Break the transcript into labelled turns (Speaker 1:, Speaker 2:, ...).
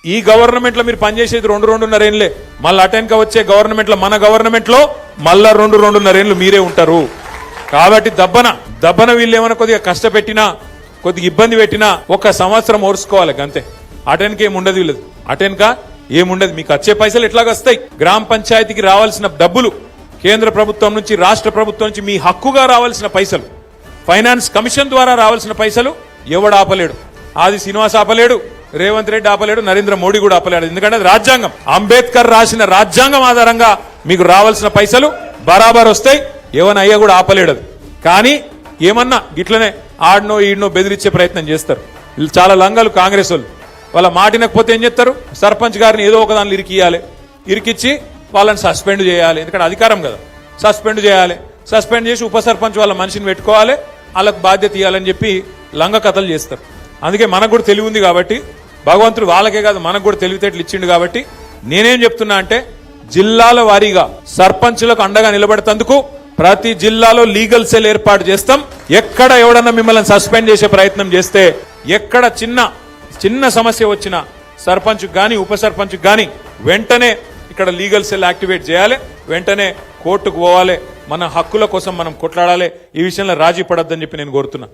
Speaker 1: ఈ గవర్నమెంట్ లో మీరు పనిచేసేది 2.5 ఏళ్లే, మళ్ళీ అటెన్క వచ్చే గవర్నమెంట్ లో మన గవర్నమెంట్ లో మళ్ళా 2.5 ఏళ్లు మీరే ఉంటారు. కాబట్టి దబ్బన వీళ్ళు ఏమైనా కొద్దిగా కష్టపెట్టినా కొద్దిగా ఇబ్బంది పెట్టినా 1 సంవత్సరం ఓర్చుకోవాలి అంతే. అటెన్క ఏముండదు, వీళ్ళది అటెన్క ఏముండదు. మీకు వచ్చే పైసలు ఎట్లాగొస్తాయి? గ్రామ పంచాయతీకి రావాల్సిన డబ్బులు కేంద్ర ప్రభుత్వం నుంచి రాష్ట్ర ప్రభుత్వం నుంచి మీ హక్కుగా రావాల్సిన పైసలు, ఫైనాన్స్ కమిషన్ ద్వారా రావాల్సిన పైసలు ఎవడు ఆపలేడు. ఆది శ్రీనివాస్ ఆపలేడు, రేవంత్ రెడ్డి ఆపలేడు, నరేంద్ర మోడీ కూడా ఆపలేడు. ఎందుకంటే అది రాజ్యాంగం, అంబేద్కర్ రాసిన రాజ్యాంగం ఆధారంగా మీకు రావాల్సిన పైసలు బరాబర్ వస్తాయి. ఏమన్నా అయ్యా కూడా ఆపలేడు. కానీ ఏమన్నా ఇట్లనే ఆడనో ఈడనో బెదిరించే ప్రయత్నం చేస్తారు. చాలా లంగలు కాంగ్రెస్ వాళ్ళు. వాళ్ళ మాటినకపోతే ఏం చేస్తారు? సర్పంచ్ గారిని ఏదో ఒక దానిలో ఇరికిచ్చి వాళ్ళని సస్పెండ్ చేయాలి. ఎందుకంటే అధికారం కదా, సస్పెండ్ చేయాలి. సస్పెండ్ చేసి ఉప సర్పంచ్ వాళ్ళ మనిషిని పెట్టుకోవాలి, వాళ్ళకు బాధ్యత ఇవ్వాలని చెప్పి లంగ కథలు చేస్తారు. అందుకే మనకు కూడా తెలివి ఉంది కాబట్టి, భగవంతుడు వాళ్ళకే కాదు మనకు కూడా తెలివితేటలు ఇచ్చిండు కాబట్టి నేనేం చెప్తున్నా అంటే, జిల్లాల వారీగా సర్పంచులకు అండగా నిలబడేందుకు ప్రతి జిల్లాలో లీగల్ సెల్ ఏర్పాటు చేస్తాం. ఎక్కడ ఎవడన్నా మిమ్మల్ని సస్పెండ్ చేసే ప్రయత్నం చేస్తే, ఎక్కడ చిన్న సమస్య వచ్చినా సర్పంచ్ గాని ఉప సర్పంచ్ గాని వెంటనే ఇక్కడ లీగల్ సెల్ యాక్టివేట్ చేయాలి, వెంటనే కోర్టుకు పోవాలి. మన హక్కుల కోసం మనం కొట్లాడాలి. ఈ విషయంలో రాజీ పడొద్దని చెప్పి నేను కోరుతున్నా.